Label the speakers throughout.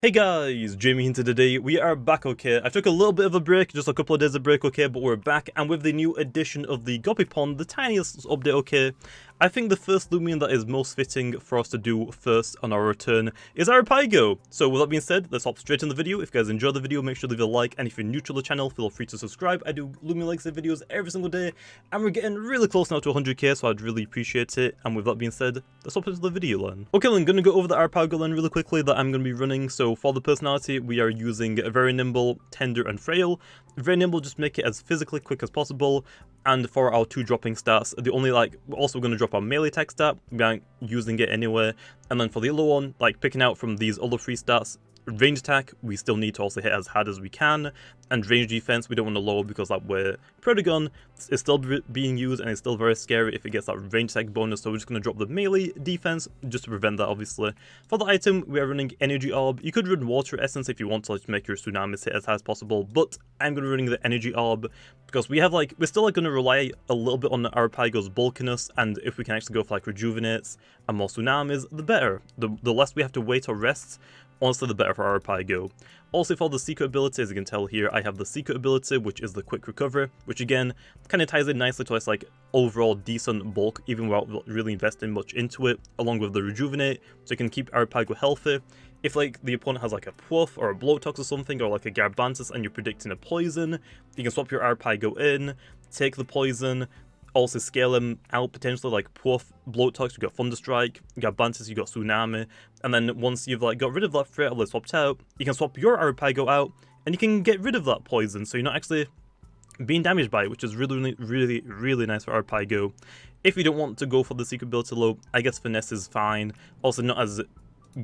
Speaker 1: Hey guys, Jamie here today. We are back, okay? I took a little bit of a break, just a couple of days of break, okay? But we're back, and with the new edition of the Guppy Pond, the tiniest update, okay? I think the first Loomian that is most fitting for us to do first on our return is Arapaigo. So with that being said, let's hop straight in the video. If you guys enjoyed the video, make sure to leave a like, and if you're new to the channel, feel free to subscribe. I do Loomian likes videos every single day, and we're getting really close now to 100k, so I'd really appreciate it. And with that being said, let's hop into the video then. Okay, I'm gonna go over the Arapaigo then really quickly that I'm gonna be running. So for the personality, we are using a very nimble, tender, and frail. Very nimble, just make it as physically quick as possible. And for our two dropping stats, we're also going to drop our melee attack stat, we aren't using it anywhere. And then for the other one, like picking out from these other three stats, range attack, we still need to also hit as hard as we can, and range defense, we don't want to lower because that way Protagon is still being used and it's still very scary if it gets that range attack bonus, so we're just going to drop the melee defense just to prevent that, obviously. For the item, we are running Energy Orb. You could run Water Essence if you want to like, make your Tsunamis hit as high as possible, but I'm going to be running the Energy Orb because we're still going to rely a little bit on Arapaigo's bulkiness, and if we can actually go for like Rejuvenates and more Tsunamis, the better. The less we have to wait or rest, honestly, the better for Arapaigo. Also, for the secret ability, as you can tell here, I have the secret ability, which is the quick recovery, which again, kind of ties in nicely to this like overall decent bulk, even without really investing much into it, along with the rejuvenate, so you can keep Arapaigo healthy. If like the opponent has like a Puff or a Blowtox or something, or like a Garbantis and you're predicting a poison, you can swap your Arapaigo in, take the poison, also scale them out potentially, like Puff, Blowtox, you got Thunderstrike, you got Garbantis, you got Tsunami, and then once you've like got rid of that threat or swapped out, you can swap your Arapaigo out, and you can get rid of that poison, so you're not actually being damaged by it, which is really nice for Arapaigo. If you don't want to go for the secret ability low, I guess Finesse is fine, also not as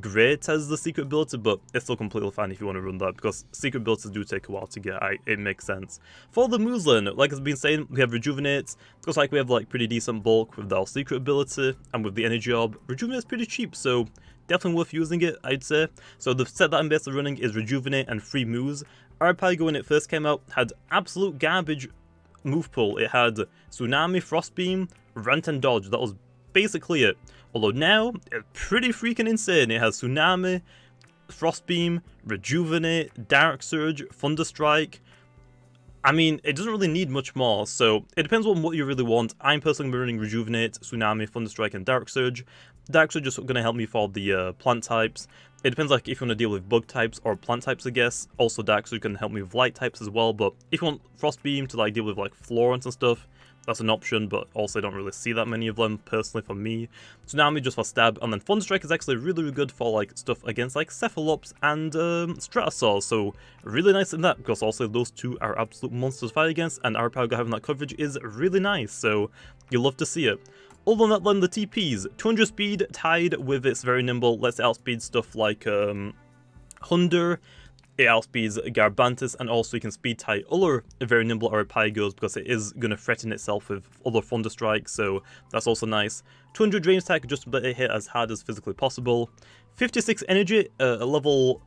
Speaker 1: great as the secret ability, but it's still completely fine if you want to run that, because secret abilities do take a while to get. It makes sense. For the Muslin, like I've been saying, we have Rejuvenate, because like we have like pretty decent bulk with our secret ability, and with the Energy Orb, Rejuvenate is pretty cheap, so definitely worth using it, I'd say. So the set that I'm basically running is Rejuvenate and 3 moves. Arapaigo, when it first came out, had absolute garbage move pool. It had Tsunami, Frostbeam, Rant and Dodge. That was basically it. Although now, it's pretty freaking insane. It has Tsunami, Frostbeam, Rejuvenate, Dark Surge, Thunderstrike. I mean, it doesn't really need much more, so it depends on what you really want. I'm personally running Rejuvenate, Tsunami, Thunderstrike, and Dark Surge. Dark Surge is going to help me for the plant types. It depends like if you want to deal with bug types or plant types, I guess. Also, Dark Surge can help me with light types as well, but if you want Frostbeam to like deal with like Florence and stuff, that's an option, but also I don't really see that many of them, personally, for me. Tsunami just for stab, and then Thunderstrike is actually really good for like stuff against like Cephalops and Stratosaurs, so really nice in that, because also those two are absolute monsters to fight against, and Arapaigo having that coverage is really nice, so you'll love to see it. Other than that, then the TPs, 200 speed tied with its very nimble, lets it outspeed stuff like Hunder. It outspeeds Garbantis, and also you can speed tie other very nimble Arapaigos because it is going to threaten itself with other Thunderstrikes, so that's also nice. 200 range attack, just to let it hit as hard as physically possible. 56 energy, level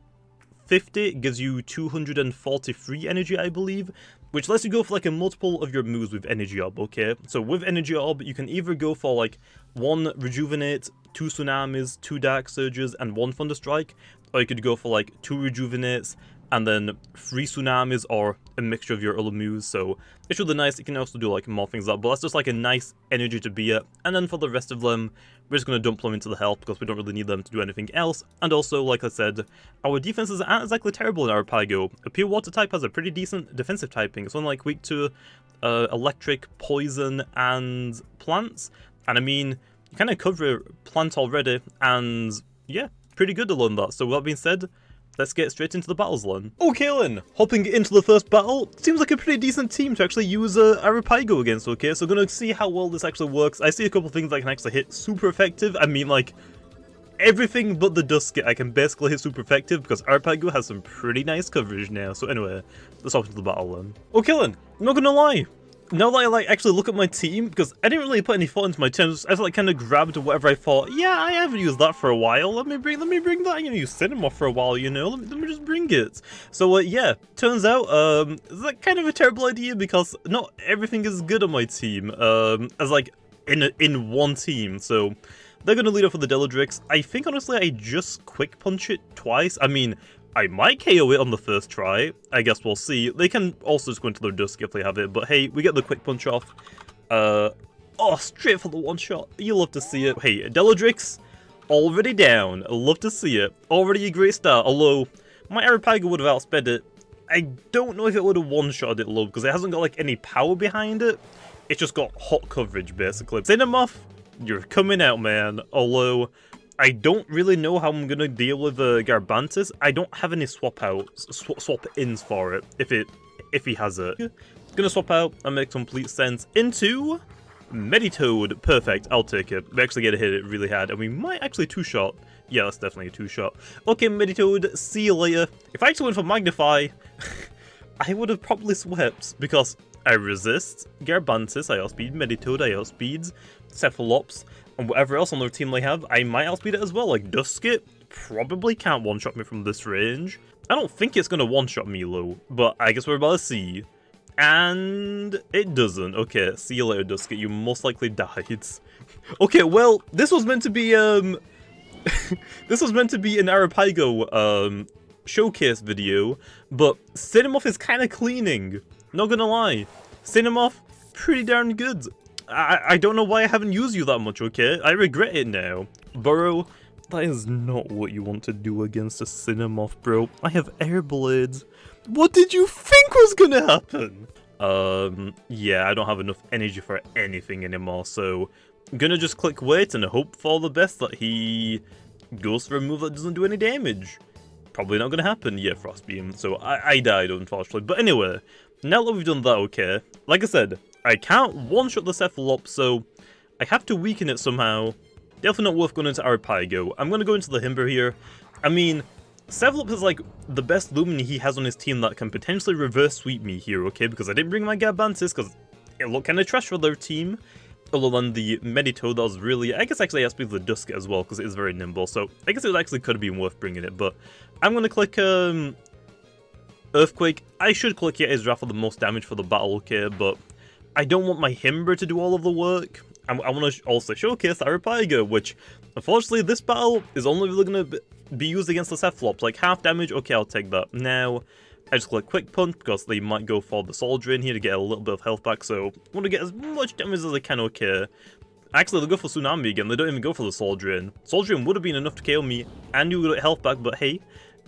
Speaker 1: 50 gives you 243 energy, I believe, which lets you go for like a multiple of your moves with Energy Orb, okay? So with Energy Orb, you can either go for like 1 Rejuvenate, 2 Tsunamis, 2 Dark Surges, and 1 Thunderstrike, or you could go for like 2 Rejuvenates, and then 3 Tsunamis, or a mixture of your other moves, so it's really nice. You can also do like more things like that, but that's just like a nice energy to be at. And then for the rest of them, we're just going to dump them into the health because we don't really need them to do anything else. And also, like I said, our defenses aren't exactly terrible in Arapaigo. A pure water type has a pretty decent defensive typing. It's only like weak to electric, poison, and plants. And I mean, you kind of cover plant already, and yeah, pretty good along that. So with that being said, let's get straight into the battles then. Okay then, hopping into the first battle, seems like a pretty decent team to actually use Arapaigo against, okay? So gonna see how well this actually works. I see a couple things that can actually hit super effective. I mean, like, everything but the Dusket I can basically hit super effective because Arapaigo has some pretty nice coverage now. So anyway, let's hop into the battle then. Okay then, I'm not gonna lie. Now that I like actually look at my team, because I didn't really put any thought into my team, I just like kind of grabbed whatever I thought, yeah, I haven't used that for a while, let me bring that. I'm gonna use Cinema for a while, you know, let me just bring it. So yeah, turns out it's like kind of a terrible idea because not everything is good on my team, as like in one team. So they're going to lead off with the Deladrix. I think, honestly, I just quick punch it twice. I mean, I might KO it on the first try. I guess we'll see. They can also just go into their Dusk if they have it, but hey, we get the quick punch off. Oh, straight for the one shot. You love to see it. Hey, Deladrix, already down. Love to see it. Already a great start, although my Arapaigo would have outsped it. I don't know if it would have one-shotted it low, because it hasn't got like any power behind it. It's just got hot coverage, basically. Cinemoth, you're coming out, man. Although, I don't really know how I'm going to deal with Garbantis. I don't have any swap-ins for it, if he has it. Gonna swap out and make complete sense into Meditoad. Perfect, I'll take it. We actually get to hit it really hard, and we might actually two-shot. Yeah, that's definitely a two-shot. Okay, Meditoad, see you later. If I actually went for Magnify, I would have probably swept, because I resist Garbantis, I outspeed Meditoad, I outspeed Cephalops, and whatever else on their team they have, I might outspeed it as well. Like, Duskit probably can't one-shot me from this range. I don't think it's gonna one-shot me, though, but I guess we're about to see. And it doesn't. Okay, see you later, Duskit. You most likely died. Okay, well, this was meant to be, this was meant to be an Arapaigo, showcase video, but Cinemoth is kind of cleaning. Not gonna lie. Cinemoth, pretty darn good. I don't know why I haven't used you that much, okay? I regret it now. Burrow, that is not what you want to do against a Cinemoth, bro. I have Air Blades. What did you think was gonna happen? Yeah, I don't have enough energy for anything anymore, so I'm gonna just click wait and hope for the best that he goes for a move that doesn't do any damage. Probably not gonna happen. Yeah, Frost Beam. So I died, unfortunately. But anyway, now that we've done that, okay, like I said, I can't one-shot the Cephalops, so I have to weaken it somehow. Definitely not worth going into Arapaigo. I'm gonna go into the Himber here. I mean, Cephalops is like the best Loomian he has on his team that can potentially reverse sweep me here, okay? Because I didn't bring my Garbantis because it looked kind of trash for their team. Other than the Meditoad, that was really, I guess actually it has to be the Dusk as well because it is very nimble. So I guess it actually could have been worth bringing it. But I'm going to click Earthquake. I should click Yeti's Wrath for the most damage for the battle, okay? But I don't want my Himber to do all of the work. I want to also showcase Arapaigo, which unfortunately this battle is only really going to be used against the Cephalops. Like half damage, okay, I'll take that. Now, I just click Quick Punch because they might go for the Soul Drain here to get a little bit of health back, so I want to get as much damage as I can, okay. Actually, they'll go for Tsunami again, they don't even go for the Soul Drain. Soul Drain would have been enough to KO me, and you would get health back, but hey,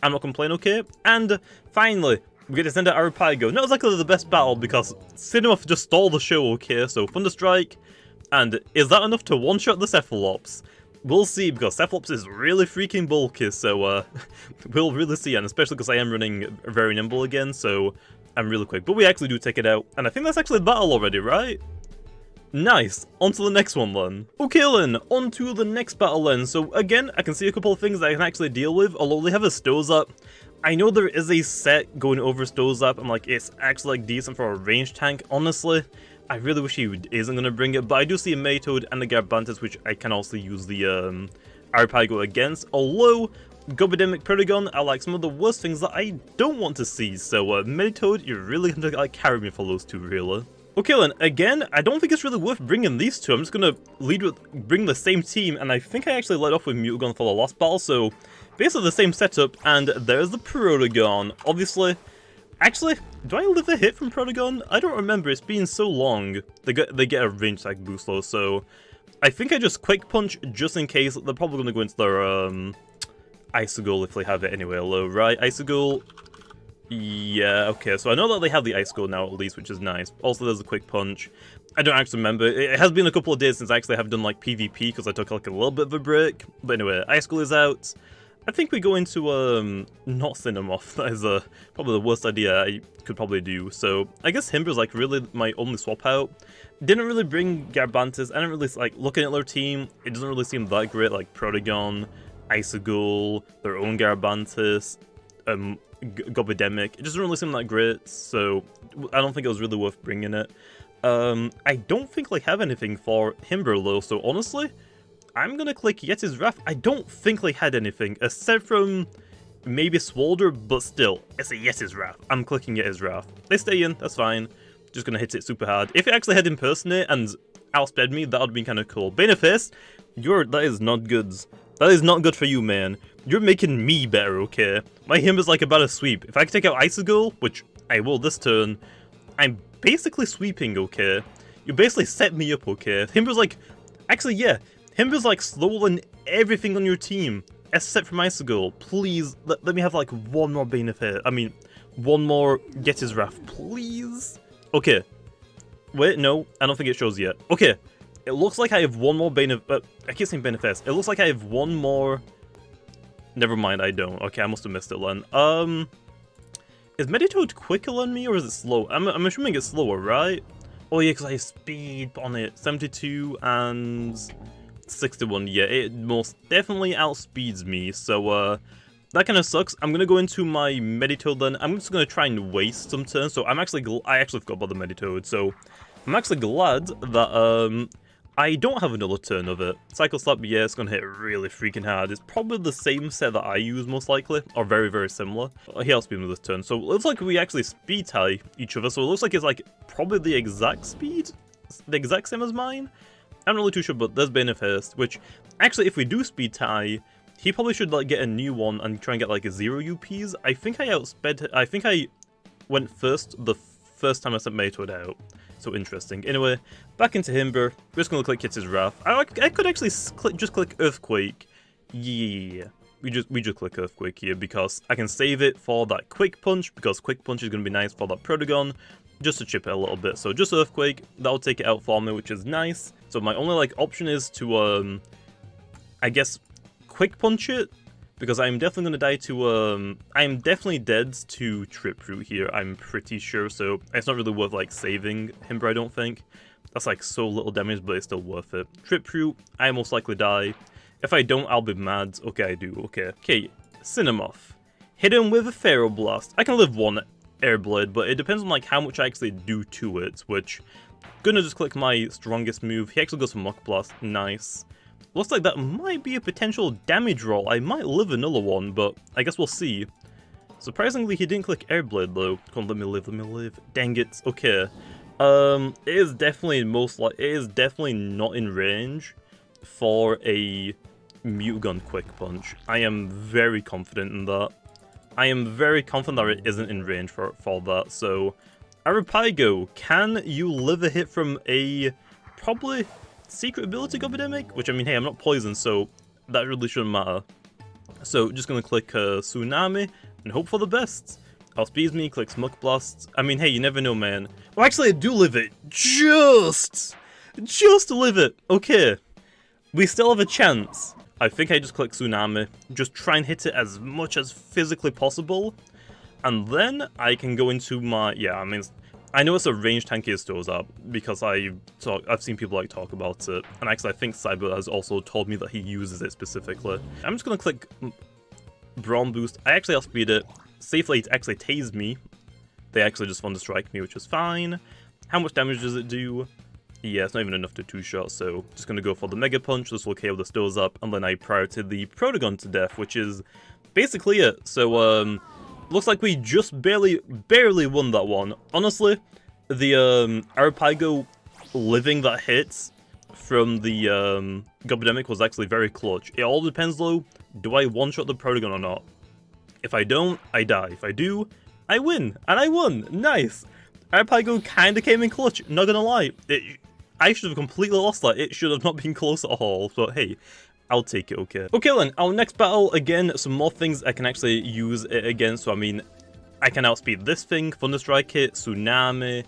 Speaker 1: I'm not complaining, okay. And finally, we get to send out Arapaigo. Not exactly the best battle because Cinemoth just stole the show, okay, so Thunder Strike. And is that enough to one-shot the Cephalops? We'll see, because Cephalops is really freaking bulky, so we'll really see, and especially because I am running very nimble again, so I'm really quick. But we actually do take it out, and I think that's actually the battle already, right? Nice, on to the next one then. Okay then, on to the next battle then. So again, I can see a couple of things that I can actually deal with, although they have a Stozap. I know there is a set going over Stozap, and like it's actually like decent for a range tank, honestly. I really wish he isn't going to bring it, but I do see a Meditoad and a Garbantis, which I can also use the Arapaigo against. Although, Gobidemic Protagon are like some of the worst things that I don't want to see, so Meditoad, you're really going to like carry me for those two, really. Okay then, again, I don't think it's really worth bringing these two. I'm just going to bring the same team, and I think I actually led off with Mutagon for the last battle, so basically the same setup, and there's the Protagon. Obviously, actually, do I live a hit from Protagon? I don't remember, it's been so long. They get a range attack boost though, so I think I just Quick Punch just in case. They're probably going to go into their Icicle if they have it anyway, hello, right? Icicle, yeah, okay, so I know that they have the Icicle now at least, which is nice. Also, there's a Quick Punch. I don't actually remember. It has been a couple of days since I actually have done like PvP because I took like a little bit of a break. But anyway, Icicle is out. I think we go into, not Cinemoth. That is probably the worst idea I could probably do. So, I guess Himber's like really my only swap out. Didn't really bring Garbantis. I didn't really, like, looking at their team, it doesn't really seem that great. Like, Protagon, Icicle, their own Garbantis, Gobidemic. It doesn't really seem that great, so I don't think it was really worth bringing it. I don't think they have anything for Himber, though, so honestly, I'm gonna click Yeti's Wrath. I don't think they had anything, except from maybe Swolder, but still, it's a Yeti's Wrath. I'm clicking Yeti's Wrath. They stay in, that's fine. Just gonna hit it super hard. If it actually had Impersonate and outsped me, that would be kind of cool. Baneface, that is not good. That is not good for you, man. You're making me better, okay? My Himber's like about a sweep. If I can take out Icicle, which I will this turn, I'm basically sweeping, okay? You basically set me up, okay? Himber's like... Actually, yeah. Himber's like slower than everything on your team, except for Icicle. Please, let me have like one more Bane of Hate. I mean, one more Get His Wrath, please? Okay. Wait, no. I don't think it shows yet. Okay. It looks like I have one more Bane of... I keep saying Bane of Hate. It looks like I have one more... Never mind, I don't. Okay, I must have missed it then. Is Meditoad quicker than me, or is it slow? I'm assuming it's slower, right? Oh yeah, because I have speed on it. 72 and 61. Yeah, it most definitely outspeeds me. So, that kind of sucks. I'm going to go into my Meditoad then. I'm just going to try and waste some turns. So I actually forgot about the Meditoad. So I'm actually glad that, I don't have another turn of it. Cycle Slap, yeah, it's going to hit really freaking hard. It's probably the same set that I use, most likely, or very, very similar. He outspeeds me this turn, so it looks like we actually speed tie each other, so it looks like it's like probably the exact speed, the exact same as mine. I'm not really too sure, but there's Bane of Haste, which, actually, if we do speed tie, he probably should like get a new one and try and get like a 0 UPs. I think I went first the first time I sent Meditoad out. So interesting. Anyway, back into Himber. We're just gonna click Get His Wrath. I could actually just click Earthquake. Yeah, we just click Earthquake here because I can save it for that Quick Punch, because Quick Punch is gonna be nice for that Protogon, just to chip it a little bit. So just Earthquake, that'll take it out for me, which is nice. So my only like option is to I guess Quick Punch it, because I'm definitely gonna die to I'm definitely dead to Trip Root here, I'm pretty sure, so it's not really worth like saving Himber, I don't think. That's like so little damage, but it's still worth it. Trip Root, I most likely die. If I don't, I'll be mad. Okay, I do, okay. Okay, Cinemoth. Hit him with a Pharaoh Blast. I can live one Air Blade, but it depends on like how much I actually do to it, which... Gonna just click my strongest move. He actually goes for Muck Blast, nice. Looks like that might be a potential damage roll. I might live another one, but I guess we'll see. Surprisingly, he didn't click Airblade though. Come on, let me live. Dang it. Okay. It is definitely not in range for a Mutagun Quick Punch. I am very confident in that. I am very confident that it isn't in range for that. So, Arapaigo, can you live a hit from a probably secret ability Gobidemic? Which, I mean, hey, I'm not poisoned, so that really shouldn't matter. So, just gonna click Tsunami and hope for the best. Outspeeds me, clicks Muck Blast. I mean, hey, you never know, man. Well, actually, I do live it. Just live it. Okay. We still have a chance. I think I just click Tsunami. Just try and hit it as much as physically possible. And then I can go into my... Yeah, I mean... I know it's a ranged tanky stores up because I've seen people like talk about it, and actually I think Cyber has also told me that he uses it specifically. I'm just gonna click Brawn Boost. I actually outspeed it. Safely it actually tased me. They actually just want to strike me, which is fine. How much damage does it do? Yeah, it's not even enough to two-shot, so just gonna go for the Mega Punch. This will KO the stores up, and then I prioritize the Protogon to death, which is basically it. So looks like we just barely won that one. Honestly, the Arapaigo living that hits from the Gobidemic was actually very clutch. It all depends though, do I one-shot the Protogon or not? If I don't, I die. If I do, I win. And I won! Nice! Arapaigo kinda came in clutch, not gonna lie. I should have completely lost that. It should have not been close at all, but hey. I'll take it, okay. Okay then, our next battle, again, some more things I can actually use it against. So I mean, I can outspeed this thing, Thunderstrike it, Tsunami.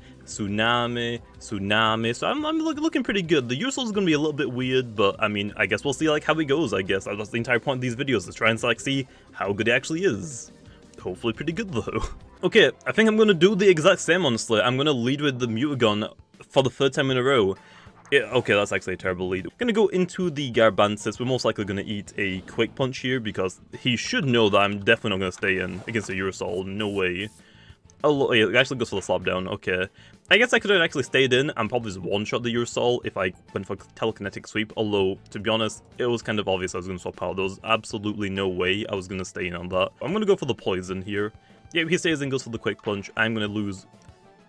Speaker 1: So I'm looking pretty good. The Ursul is going to be a little bit weird, but I mean, I guess we'll see like how it goes, I guess. That's the entire point of these videos, is try and like see how good it actually is. Hopefully pretty good though. Okay, I think I'm going to do the exact same, honestly. I'm going to lead with the Mutagon for the third time in a row. Okay, that's actually a terrible lead. We're gonna go into the Garbansis. We're most likely gonna eat a Quick Punch here because he should know that I'm definitely not gonna stay in against a Ursul. No way. Oh, yeah, it actually goes for the slap down. Okay. I guess I could have actually stayed in and probably just one-shot the Ursul if I went for Telekinetic Sweep. Although, to be honest, it was kind of obvious I was gonna swap out. There was absolutely no way I was gonna stay in on that. I'm gonna go for the Poison here. Yeah, if he stays in, goes for the Quick Punch, I'm gonna lose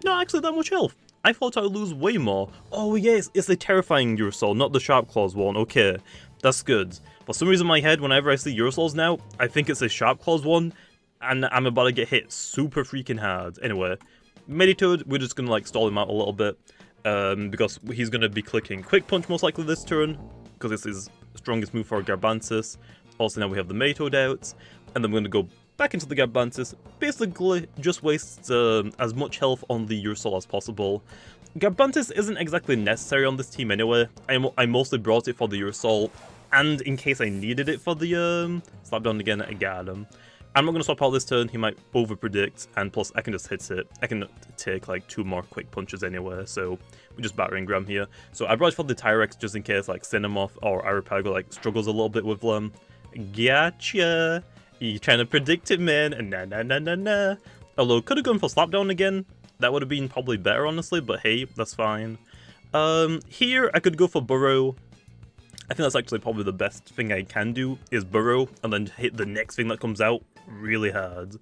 Speaker 1: not actually that much health. I thought I would lose way more. Oh yes, it's the Terrifying Ursul, not the Sharp Claws one. Okay, that's good. For some reason in my head, whenever I see Eurosols now, I think it's a Sharp Claws one, and I'm about to get hit super freaking hard. Anyway, Meditoad, we're just gonna like stall him out a little bit, because he's gonna be clicking Quick Punch most likely this turn, because it's his strongest move for Garbantis. Also now we have the Meditoad out, and then we're gonna go back into the Garbantis, basically just waste as much health on the Urusol as possible. Garbantis isn't exactly necessary on this team anyway. I mostly brought it for the Urusol, and in case I needed it for the slap down again, I got him. I'm not going to swap out this turn, he might over-predict, and plus I can just hit it. I can take like 2 more quick punches anyway, so we just battering ram here. So I brought it for the Tyrex just in case like Cinemoth or Arapaigo like struggles a little bit with them. Gotcha! You trying to predict it, man? Nah. Although, could have gone for Slapdown again. That would have been probably better, honestly, but hey, that's fine. Here, I could go for Burrow. I think that's actually probably the best thing I can do, is Burrow, and then hit the next thing that comes out really hard.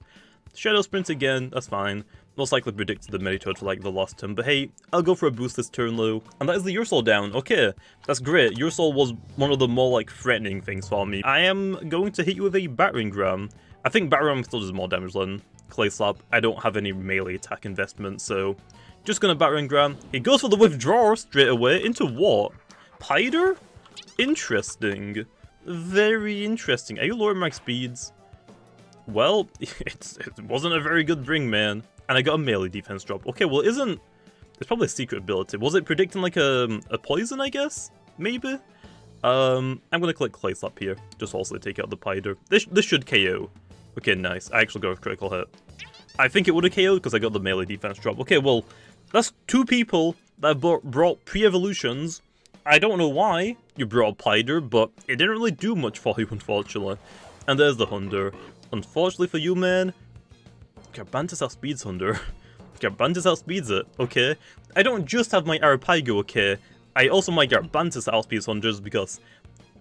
Speaker 1: Shadow Sprint again, that's fine. Most likely predicted the Meditoad for like the last turn, but hey, I'll go for a boost this turn though. And that is the Urusol down. Okay, that's great. Urusol was one of the more like threatening things for me. I am going to hit you with a Battering Ram. I think Battering Ram still does more damage than Clay Slap. I don't have any melee attack investment, so just gonna Battering Ram. He goes for the withdraw straight away. Into what? Pider? Interesting. Very interesting. Are you lowering my speeds? Well, it wasn't a very good bring, man. And I got a melee defense drop. Okay, well, it's probably a secret ability. Was it predicting like a poison, I guess? Maybe? I'm gonna click Clay Slap here. Just also take out the Pider. This should KO. Okay, nice. I actually got a critical hit. I think it would have KO'd because I got the melee defense drop. Okay, well, that's 2 people that brought pre-evolutions. I don't know why you brought Pider, but it didn't really do much for you, unfortunately. And there's the Hunder. Unfortunately for you, man, Garbantis outspeeds Hunder. Garbantis outspeeds it, okay? I don't just have my Arapaigo, okay? I also my Garbantis outspeeds Hunders because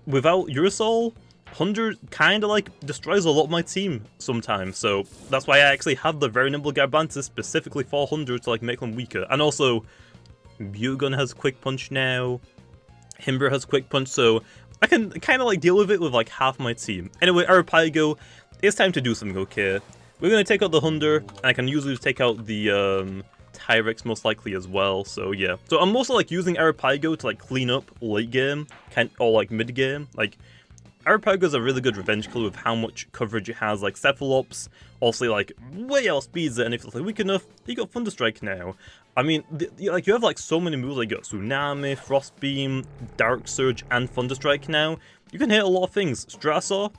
Speaker 1: without Urusol, Hunder kinda like destroys a lot of my team sometimes, so that's why I actually have the very nimble Garbantis specifically for Hunder to like make them weaker. And also, Bugun has Quick Punch now, Himber has Quick Punch, so I can kinda like deal with it with like half my team. Anyway, Arapaigo, it's time to do something, okay? We're gonna take out the Hunder, and I can usually take out the Tyrex most likely as well, so yeah. So I'm mostly like using Arapaigo to like clean up late game, or like mid game. Like, Arapaigo is a really good revenge killer with how much coverage it has. Like Cephalops, also like way outspeeds it, and if it's like weak enough, you got Thunderstrike now. I mean, like you have like so many moves. Like you got Tsunami, Frost Beam, Dark Surge, and Thunderstrike now. You can hit a lot of things. Strasor.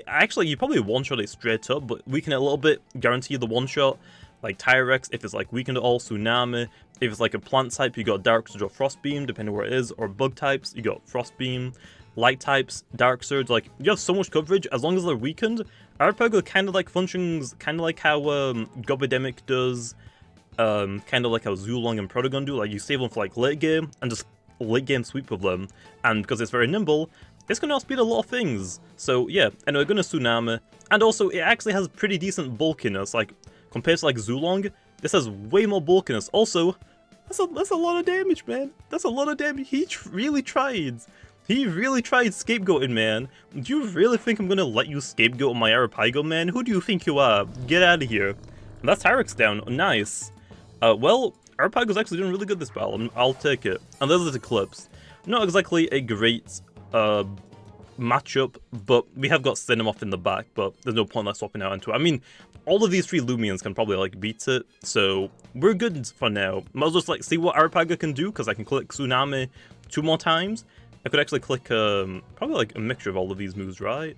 Speaker 1: Actually, you probably one-shot it straight up, but weaken it a little bit, guarantee you the one-shot. Like Tyrex, if it's like weakened at all, Tsunami. If it's like a plant type, you got Dark Surge or Frost Beam, depending where it is. Or bug types, you got Frost Beam. Light types, Dark Surge, like, you have so much coverage, as long as they're weakened. Arapaigo kind of like functions, kind of like how Gobidemic does, kind of like how Zulong and Protogon do. Like, you save them for like late game, and just late game sweep with them. And because it's very nimble, it's going to outspeed a lot of things. So yeah, and we're going to Tsunami. And also, it actually has pretty decent bulkiness. Like, compared to like Zulong, this has way more bulkiness. Also, that's a lot of damage, man. That's a lot of damage. He really tried. He really tried scapegoating, man. Do you really think I'm going to let you scapegoat my Arapaigo, man? Who do you think you are? Get out of here. And that's Tyrex down. Nice. Well, Arapaigo's actually doing really good this battle. I'll take it. And there's this Eclipse. Not exactly a great matchup, but we have got Cinemoth in the back, but there's no point in swapping out into it. I mean, all of these 3 Loomians can probably like beat it, so we're good for now. Might as well just like see what Arapaigo can do, because I can click Tsunami 2 more times. I could actually click probably like a mixture of all of these moves, right?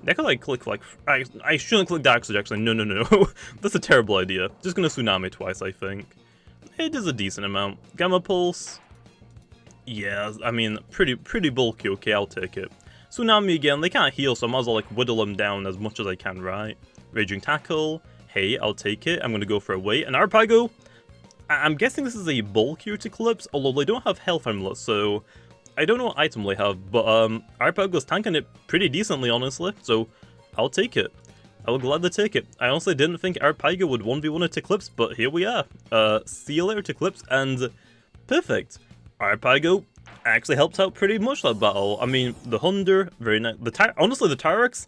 Speaker 1: I could like click like I shouldn't click Dark Surge actually. No. That's a terrible idea. Just gonna Tsunami twice, I think. It is a decent amount. Gamma Pulse. Yeah, I mean pretty bulky. Okay, I'll take it. Tsunami again. They can't heal, so I might as well like whittle them down as much as I can, right? Raging Tackle. Hey, I'll take it. I'm gonna go for a wait. And Arapaigo. I'm guessing this is a bulkier Eclipse, although they don't have health amulets, so I don't know what item they have, but Arapaigo's tanking it pretty decently, honestly, so I'll take it. I will gladly take it. I honestly didn't think Arapaigo would 1v1 a Eclipse, but here we are. See you later, Eclipse, and perfect. Arapaigo actually helped out pretty much that battle. I mean, the Hunder, very nice. Honestly, the Tyrex,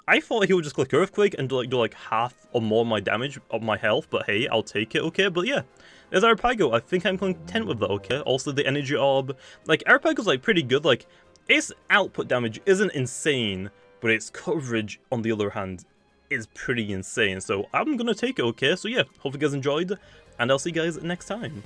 Speaker 1: I thought he would just click Earthquake and do like half or more my damage of my health, but hey, I'll take it, okay? But yeah, there's Arapaigo. I think I'm content with that, okay? Also, the Energy Orb. Like, Arapaigo's like pretty good. Like, its output damage isn't insane, but its coverage, on the other hand, is pretty insane. So I'm gonna take it, okay? So yeah, hope you guys enjoyed, and I'll see you guys next time.